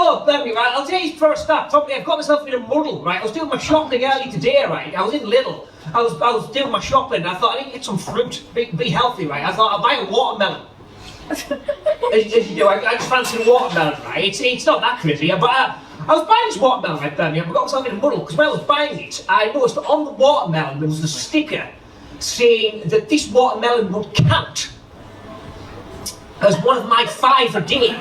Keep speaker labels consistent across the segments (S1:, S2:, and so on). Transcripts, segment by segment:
S1: Oh, Birmingham, right, I'll tell you first start. Probably I've got myself in a muddle, right? I was doing my shopping early today, right? I was in Lidl. I was doing my shopping and I thought I need to get some fruit, be healthy, right? I thought I'll buy a watermelon. as you do, I just fancy a watermelon, right? It's not that crazy, but I was buying this watermelon, right, Birmingham. I got myself in a muddle because when I was buying it, I noticed that on the watermelon there was a sticker saying that this watermelon would count as one of my 5 a day.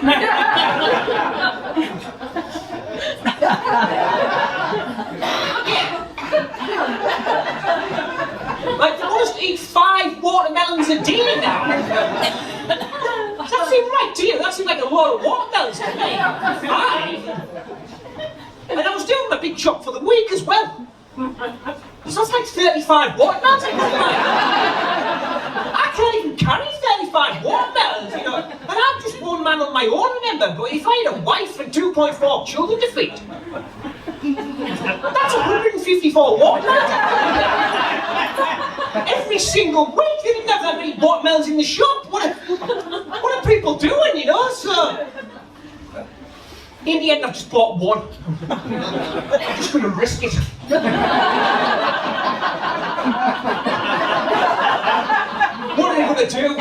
S1: Like, I must eat 5 watermelons a day now. Does that seem right to you? That seems like a lot of watermelons to me. 5. And I was doing my big shop for the week as well. So that's like 35 watermelons. I can't even carry 35 watermelons, you know. And I'm just one man on my own, remember. But if I had a wife and 2.4 children to feed, that's 154 watermelons. Every single week, they didn't have that many watermelons in the shop. What are people doing, you know? So, in the end, I've just bought one. I'm just going to risk it. What are they going to do? I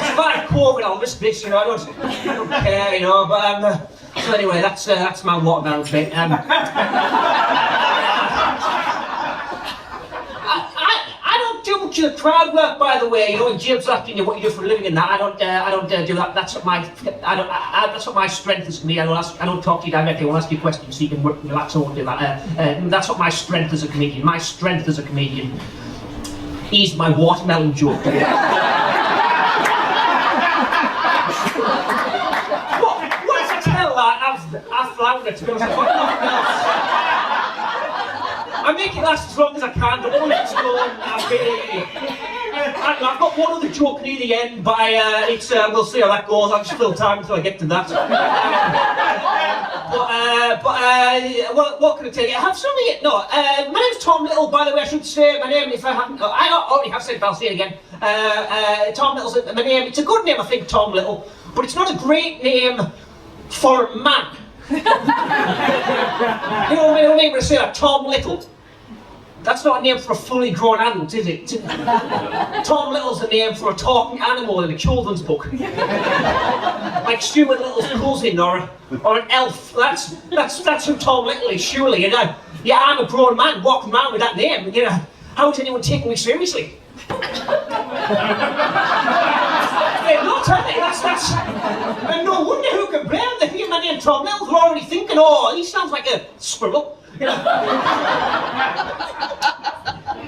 S1: survived COVID, I'll risk this, you know. I don't care, you know. But so anyway, that's my watermelon trait. I don't do much of the crowd work, by the way. You know, when Jim's asking you what you do for a living and that, I don't do that. That's not my strength is for me. I don't talk to you directly. I won't ask you questions so you can relax. I won't do that. That's not my strength as a comedian. My strength as a comedian is my watermelon joke. What if I tell that? I've flounder, to be honest. I've got nothing else. I make it last as long as I can, but only it's long. I've got one other joke near the end, but we'll see how that goes. I'll just fill time until I get to that. What can I tell you? I have something. No, my name's Tom Little. By the way, I should say my name if I haven't. I already have said it, but I'll say it again. Tom Little's my name. It's a good name, I think, Tom Little, but it's not a great name for a man. You know what I mean when I say that? Tom Little. That's not a name for a fully grown adult, is it? Tom Little's a name for a talking animal in a children's book. Like Stuart Little's cousin or an elf. That's who Tom Little is, surely. And I'm a grown man walking around with that name. You know, how is anyone taking me seriously? Not telling me, that's and no wonder who can blame them. They hear my name Tom Little, they're already thinking, oh, he sounds like a squirrel. You know? I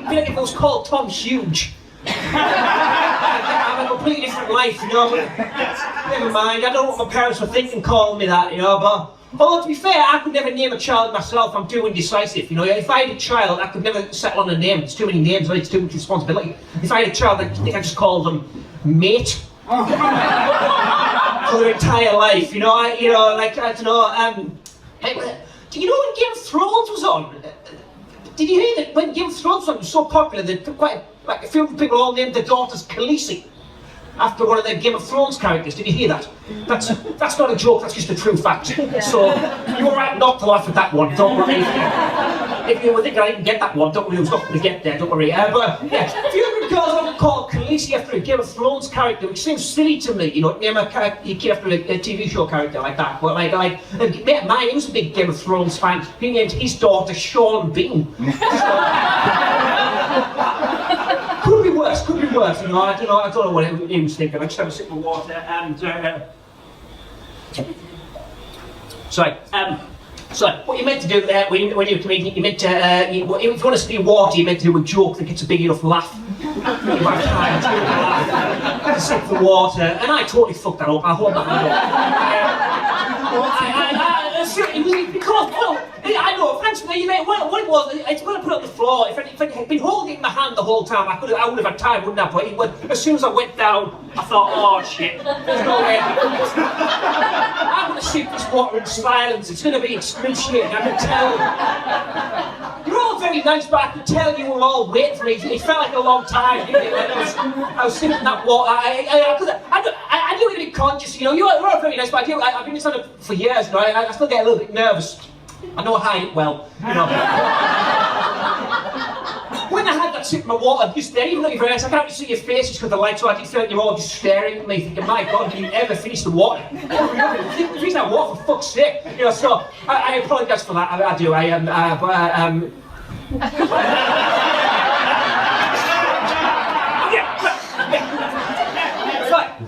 S1: feel like if it was called Tom Huge, I'd have a completely different life, you know. Never mind, I don't know what my parents were thinking calling me that, you know, but although to be fair, I could never name a child myself. I'm too indecisive, you know. If I had a child, I could never settle on a name. It's too many names, it's too much responsibility. If I had a child, I think I'd just call them Mate. For their entire life, you know. I don't know. Do you know when Game of Thrones was on? Did you hear that when Game of Thrones was so popular that quite like a few people all named their daughters Khaleesi after one of their Game of Thrones characters? Did you hear that? That's not a joke. That's just a true fact. So you were right not to laugh at that one. Don't worry. If you were thinking I didn't get that one, don't worry. I was not going to get there. Don't worry. But yeah, a few hundred girls have called Khaleesi after a Game of Thrones character, which seems silly to me. You know, name a kid after a TV show character like that. But mate, mine, he was a big Game of Thrones fan. He named his daughter Sean Bean. Could be worse. You know, I don't know what he was thinking. I just have a sip of water and. So what you meant to do when you're a comedian, you meant to, if you want to see water, you meant to do a joke that gets a big enough laugh. You might try and do a laugh. I sip the water, and I totally fucked that up. I hold that up. Because, well, I know, thanks for that. What it was, it's when I put it on the floor. If I had been holding it in my hand the whole time, I would have had time, wouldn't I? But as soon as I went down, I thought, oh shit, there's no way. I'm going to sip this water in silence. It's going to be excruciating, I can tell. You're all very nice, but I could tell you were all waiting for me. It felt like a long time, didn't it? I was sipping that water. I knew it would be conscious, you know, you are very nice, but I've been inside it for years, you know, I still get a little bit nervous. I know I hide it well, you know. When I had that sip of my water, just there, even though you're very nice, I can't really see your faces because the lights, so I did feel like you're all just staring at me, thinking, my God, can you ever finish the water? Finish that water, for fuck's sake. You know, so I apologise for that, I do,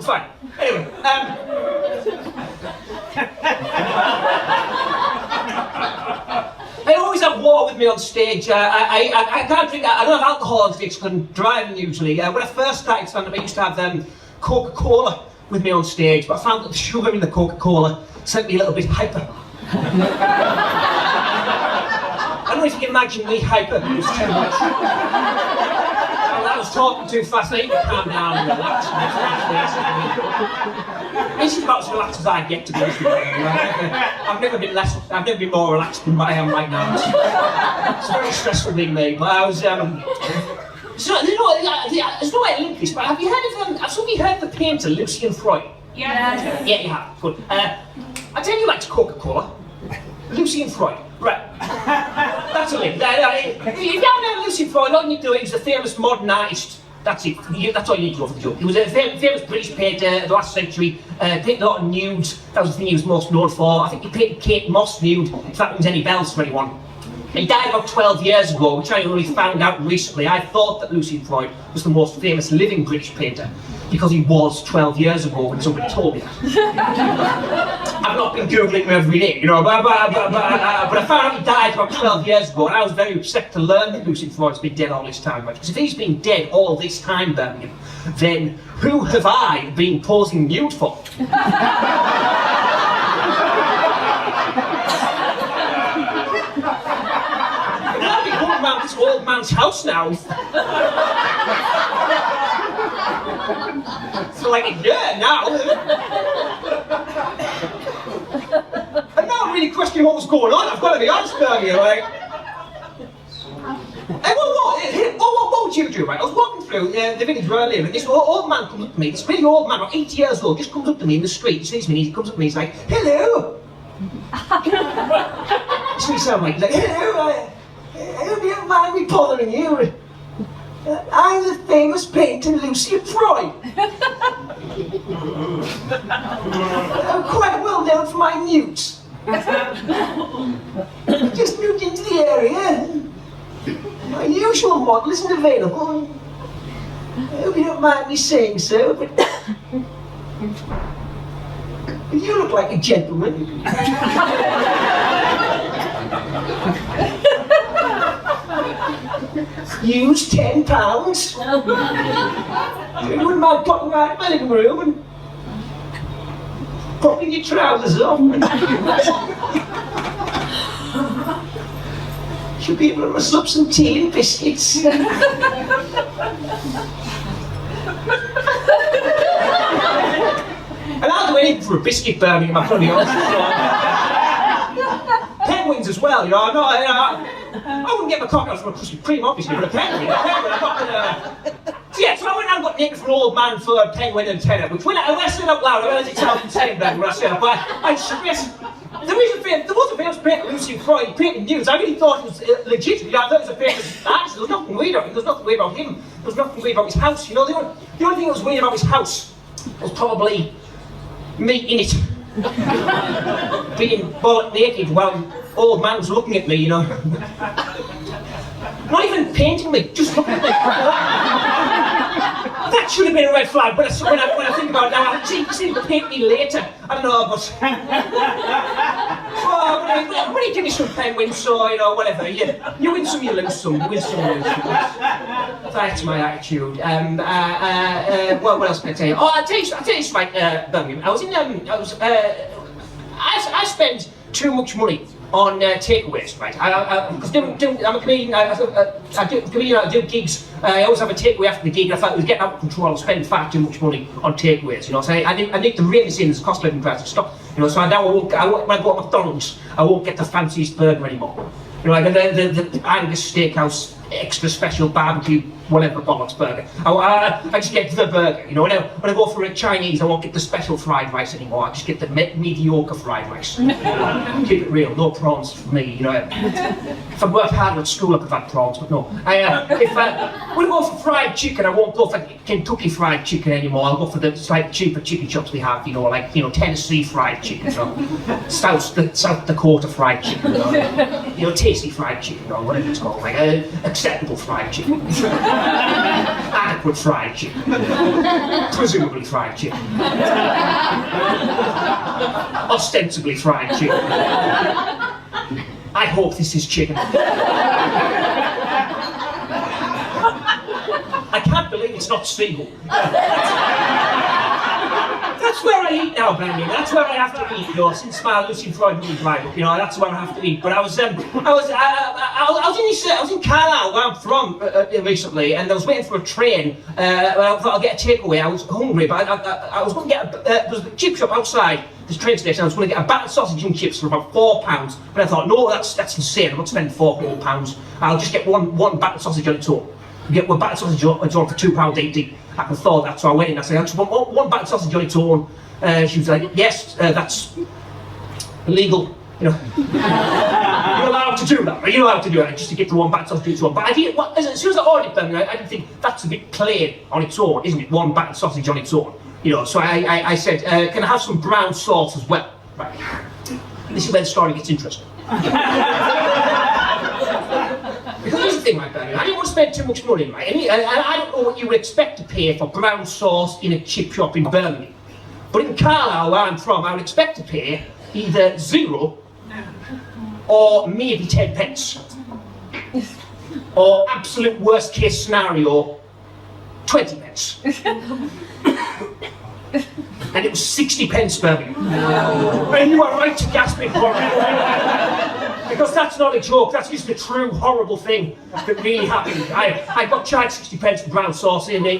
S1: Fine. Anyway, I always have water with me on stage. I can't drink. I don't have alcohol on stage because I'm driving usually. When I first started stand-up, I used to have Coca-Cola with me on stage, but I found that the sugar in the Coca-Cola sent me a little bit hyper. I don't know if you can imagine me hyper. It was too much. I was talking too fast. I need to calm down and relax. This is about as relaxed as I get, to be honest with you. I've never been more relaxed than I am right now. It's very stressful being me, but I was. So there's no way to link this, but have you heard of the painter Lucian Freud?
S2: Yeah.
S1: Yeah, you have. Good. I tell you, likes Coca-Cola. Lucian Freud. Right. That's a link. If you don't know Lucian Freud, all you need to do is he's a famous modern artist. That's it. That's all you need to know for the joke. He was a famous British painter of the last century. Painted a lot of nudes. That was the thing he was most known for. I think he painted Kate Moss nude, if that rings any bells for anyone. He died about 12 years ago, which I only found out recently. I thought that Lucian Freud was the most famous living British painter because he was 12 years ago when somebody told me that. I've not been Googling him every day, you know, but I found out he died about 12 years ago, and I was very upset to learn that Lucian Freud's been dead all this time, right? Because if he's been dead all this time, Birmingham, then who have I been posing nude for? Around this old man's house now. For like a year now. I'm not really questioning what was going on. I've got to be honest with you, like. Hey, what would you do, right? I was walking through the village where I live, and this old man comes up to me. This really old man, about 80 years old, just comes up to me in the street. He sees me, he comes up to me, he's like, hello. That's what he sounds like. He's like, hello. I hope you don't mind me bothering you. I'm the famous painter Lucian Freud. I'm quite well known for my nudes. Just moved into the area. My usual model isn't available. I hope you don't mind me saying so, but you look like a gentleman. Use £10. You wouldn't mind popping right in my living room and popping your trousers off. Should be able to rustle up some tea and biscuits. And I'll do anything for a biscuit, Birmingham, I'm probably honest. Penguins as well, you know. I wouldn't get my cock out from a Krispy Kreme, obviously, but a penguin, I'm not gonna. So yeah, so I went and got naked for an old man for a penguin and tenner, which when I said out loud, I realised it sounded insane then when I said it, but there was a famous painter, Lucian Freud, he painted nudes. I really thought it was legit, you know, I thought it was a famous artist. There was nothing weird about him, there was nothing weird about him, there was nothing weird about his house, you know. The only thing that was weird about his house was probably me in it. Being bollock naked while an old man was looking at me, you know. Not even painting me, just looking at me. That should have been a red flag, but when I think about it now, I see to paint me later. I don't know, but... Well, when you give me some penguins, so, you know, whatever, you win some, you lose some, you win some, you lose some. That's my attitude. Well, what else can I tell you? Oh, I'll tell you this, right, Birmingham. I spend too much money on takeaways, right? Because I'm a comedian, I do gigs. I always have a takeaway after the gig. I thought it was getting out of control. I was spending far too much money on takeaways, you know. So I need to rein this in as cost of living prices stop. You know, so now when I go to McDonald's, I won't get the fanciest burger anymore. You know, like the Angus Steakhouse extra special barbecue, whatever bollocks burger. I just get the burger, you know. When I go for a Chinese, I won't get the special fried rice anymore. I just get the mediocre fried rice. Keep it real, no prawns for me, you know. If I worked harder at school, I could have had prawns, but no. When I go for fried chicken, I won't go for Kentucky fried chicken anymore. I'll go for the slightly cheaper chicken chops we have, you know, like, you know, Tennessee fried chicken, you know, South Dakota fried chicken, you know, tasty fried chicken, or whatever it's called, like acceptable fried chicken, adequate fried chicken, presumably fried chicken, ostensibly fried chicken. I hope this is chicken. I can't believe it's not seagull. That's where I eat now, Birmingham. That's where I have to eat, you know, since my Lucy Freud movie drive up, you know, that's where I have to eat. But I was in Carlisle, where I'm from, recently, and I was waiting for a train. I thought I'll get a takeaway. I was hungry, but I was going to get there was a chip shop outside this train station. I was going to get a battered sausage and chips for about £4, but I thought, no, that's insane. I'm not spending £4. I'll just get one battered sausage on its own. Get one battered sausage on its own for £2.80. I can afford that, so I went in. I said, I just want one battered sausage on its own. She was like, yes, that's illegal. You know, you're allowed to do that. Right? You're allowed to do it just to get the one battered sausage on its own. But I didn't. As soon as I ordered them, I didn't think that's a bit plain on its own, isn't it? One battered sausage on its own. You know, so I said, can I have some brown sauce as well? Right. This is where the story gets interesting. Because here's the thing, right, Birmingham, I didn't want to spend too much money, right? And I don't know what you would expect to pay for brown sauce in a chip shop in Birmingham. But in Carlisle, where I'm from, I would expect to pay either £0 or maybe 10 pence. Or absolute worst case scenario, 20 pence. And it was 60 pence, Birmingham. No. And you are right to gasp it for it. Because that's not a joke, that's just a true horrible thing that really happened. I got charged 60 pence for brown sauce in a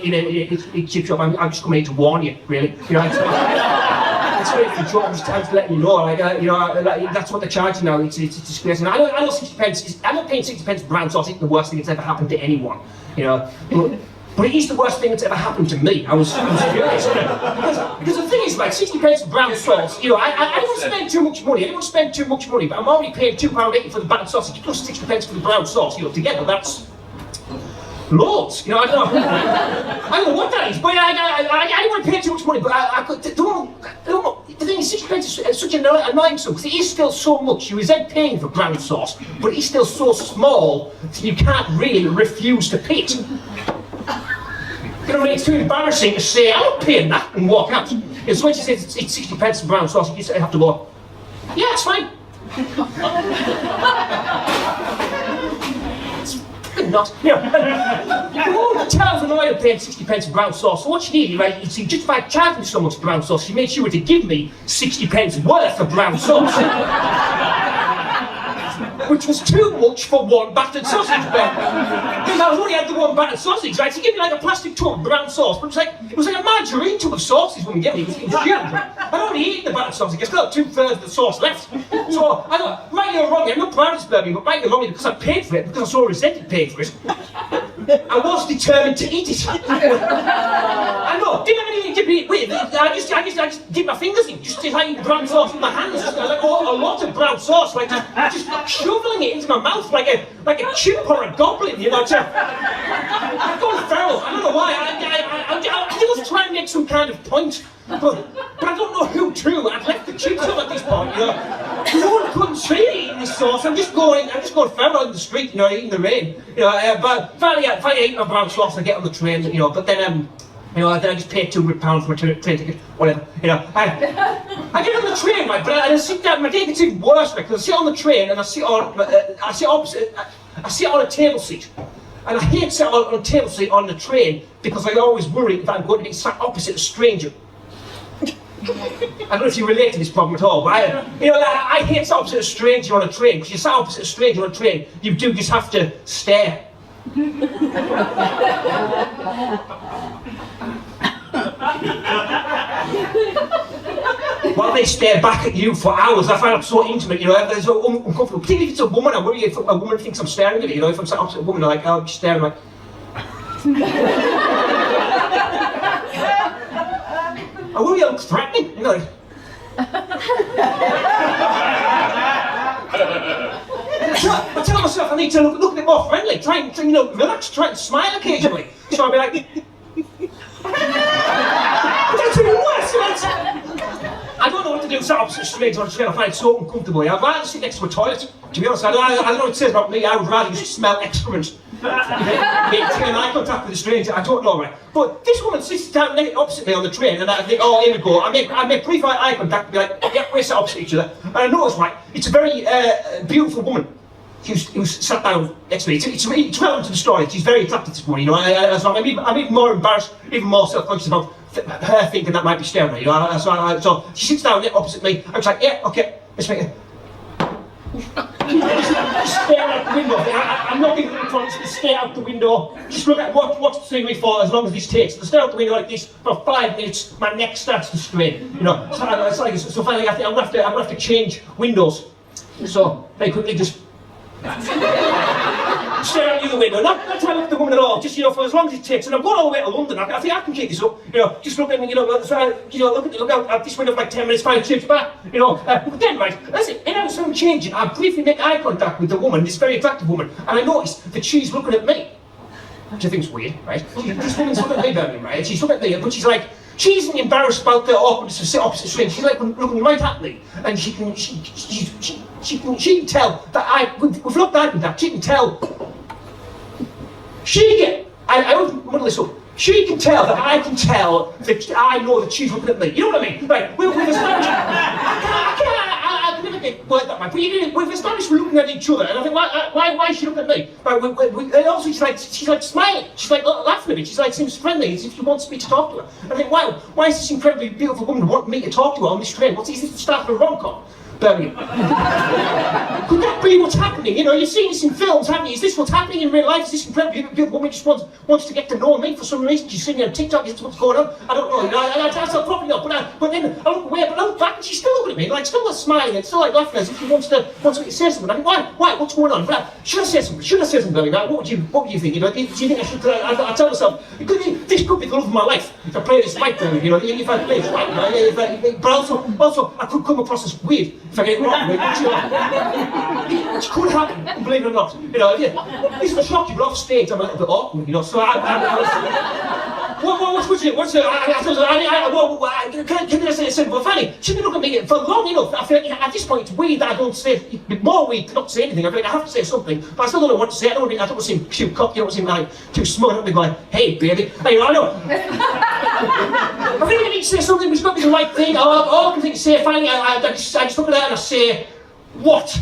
S1: chip shop. I'm just coming here to warn you, really. You know, it's not a joke, I'm just letting you know. Like, you know, that's what they're charging now. It's disgraceful. I know 60 pence. I'm not paying 60 pence for brown sauce. It's the worst thing that's ever happened to anyone. You know. But it is the worst thing that's ever happened to me. I was furious, you know? Because the thing is, like, 60 pence for brown sauce, you know, I don't want to spend too much money. I don't want to spend too much money, but I'm already paying £2.80 for the battered sausage plus 60 pence for the brown sauce, you know, together, that's loads, you know, I don't know what that is, but I didn't want to pay too much money, but I could, the thing is, 60 pence is such an annoying sum, because it is still so much. You resent paying for brown sauce, but it's still so small that you can't really refuse to pay it. You know, it's too embarrassing to say, I'm not paying that, and walk out. And so when she says it's 60 pence for brown sauce, you just have to go, yeah, it's fine. It's fucking not. You know, the town's annoyed at paying 60 pence for brown sauce. So what she did, right, you see, just by charging so much for brown sauce, she made sure to give me 60 pence worth of brown sauce. Which was too much for one battered sausage, Ben. Because I only had the one battered sausage, right? She gave me like a plastic tub of brown sauce, but it was like a margarine tub of sauce this woman gave me. It was jammed, right? I'd only eaten the battered sausage. I still had 2/3 of the sauce left. So I thought, rightly or wrongly, I'm not proud of this Birmingham, but rightly or wrongly, because I paid for it, because I so resented paying for it, I was determined to eat it. I know, didn't have anything to eat with. I just did my fingers in, just like brown sauce with my hands, just like a lot of brown sauce, like just shoveling it into my mouth like a chimp or a goblin, you know. I've gone feral. I don't know why. I was trying to make some kind of point, but I don't know who to. I've left the chips up at this point, you know. No one couldn't see me eating this sauce. I'm just going feral in the street, you know, eating the rain. You know, but finally I eat my brown sauce, I get on the train, you know, but then you know, then I just paid £200 for a train ticket, whatever. You know, I get on the train, right, but I sit down. My day gets even worse, right, because I sit on the train and I sit on a table seat, and I hate sitting on a table seat on the train because I always worry that I'm going to be sat opposite a stranger. I don't know if you relate to this problem at all, but I hate sat opposite a stranger on a train, because you sat opposite a stranger on a train, you do just have to stare. while they stare back at you for hours. I find it so intimate, you know, it's so uncomfortable. Particularly if it's a woman, I worry if a woman thinks I'm staring at her, you know, if I'm sat opposite a woman, they're like, oh, I'm just staring, like... I worry I look threatening, you know. I tell myself I need to look a bit more friendly, try and, you know, relax, try and smile occasionally. So I'll be like... That's even worse, you know. I don't know what to do, sat opposite streets, I find it so uncomfortable. I'd rather sit next to a toilet, to be honest. I don't know what it says about me, I would rather just smell excrement. Taking eye contact with a stranger, I don't know, right? But this woman sits down opposite me on the train, and I think, oh, here we go. I make brief eye contact, and be like, yeah, we're sat opposite each other. And I notice, right, it's a very beautiful woman who's sat down next to me. It's relevant to the story. She's very attracted to this woman, you know. I'm even more embarrassed, even more self-conscious about her thinking that might be staring at me, you know. So she sits down opposite me. I'm just like, yeah, okay, let's make it. Just stare out the window. I'm not being electronics, just stare out the window. Just look at watch the scenery for as long as this takes. So stare out the window like this for 5 minutes. My neck starts to strain. You know. So finally, I think I'm gonna have to change windows. So very quickly, just stare out the other window. Not trying to look at the woman at all. Just, you know, for as long as it takes. And I'm going all the way to London. I think I can keep this up. You know, just look at me. You know, look out this window for like 10 minutes. Finally change back. You know. But then, right, that's it. In as I'm changing, I briefly make eye contact with the woman, this very attractive woman, and I notice that she's looking at me. Which I think's weird, right? This woman's looking at me, Birmingham, right? She's looking at me, but she's like. She isn't embarrassed about the awkwardness of sitting opposite strings. She's like looking right at me, and she can tell that we've looked at that. She can tell. I won't muddle this up. She can tell that I can tell that I know that she's looking at me. You know what I mean? Right? We've established. I can never get word that way. But we've established we're looking at each other, and I think why is she looking at me? Right? And also she's like smiling. She's like laughing at me. She's like seems friendly, as if she wants me to talk to her. I think why is this incredibly beautiful woman want me to talk to her on this train? Is this the start of a rom-com? Birmingham. Could that be what's happening? You know, you've seen this in films, haven't you? Is this what's happening in real life? Is this incredibly beautiful woman just wants to get to know me for some reason? She's sitting on TikTok, is this what's going on? I don't know. You know, that's not probably not. But then I look away, but I look back and she's still looking at me, like still smiling and still like laughing as if she wants me to say something. I mean, why? What's going on? But should I say something? Birmingham? What would you think? You know, do you think I should? I tell myself, this could be the love of my life if I play this right, Birmingham. You know, if I play this right, you know, but also I could come across as weird if I get it wrong. Which could happen, believe it or not. You know, this is a shock you, but off stage I'm a little bit awkward, you know, so what's it? Can I say something? Well, funny, she's been looking at me for long enough. I feel like at this point it's weird that I don't say, it's more weird to not say anything. I feel like I have to say something, but I still don't know what to say. I don't want to seem too cocky, I don't want to seem like too smug. I don't want to be like, hey baby, hey, I know. I think I need to say something which might be the right thing. All I can think to say, finally, I just look at her and I say, what?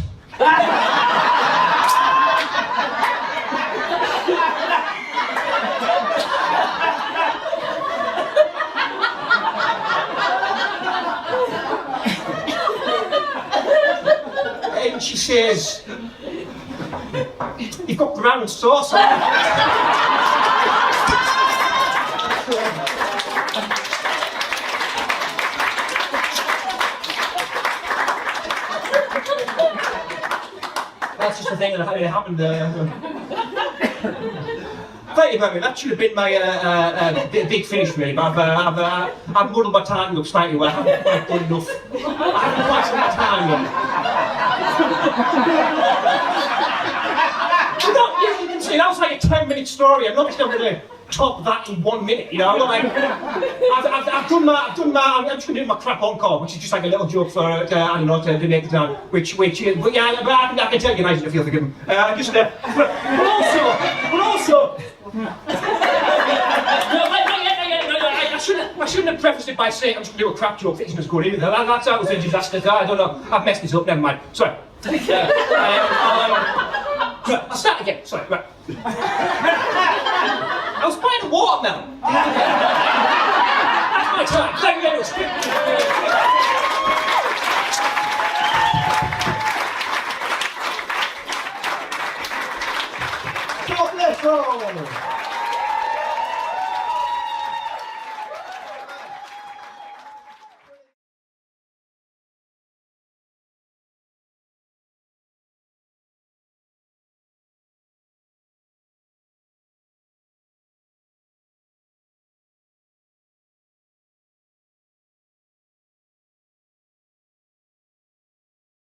S1: And she says, you've got brown sauce on it. That's just the thing that happened. Thank you, Birmingham. That should have been my big finish, really. But I've muddled my timing up slightly. Well, I haven't quite done enough. I haven't quite done my timing. You can see that was like a 10-minute story. I'm not just going to top that in 1 minute, you know. Like, I've done my. I'm just going to do my crap encore, which is just like a little joke for I don't know to make it down. But yeah, but I can tell you guys if you'll forgive me. But also. I shouldn't have prefaced it by saying I'm just going to do a crap joke that isn't as good either. That's how it was a disaster. I don't know. I've messed this up. Never mind. Sorry. I'll start again. Sorry. Right. I was buying a watermelon. That's my time. Thank you very much.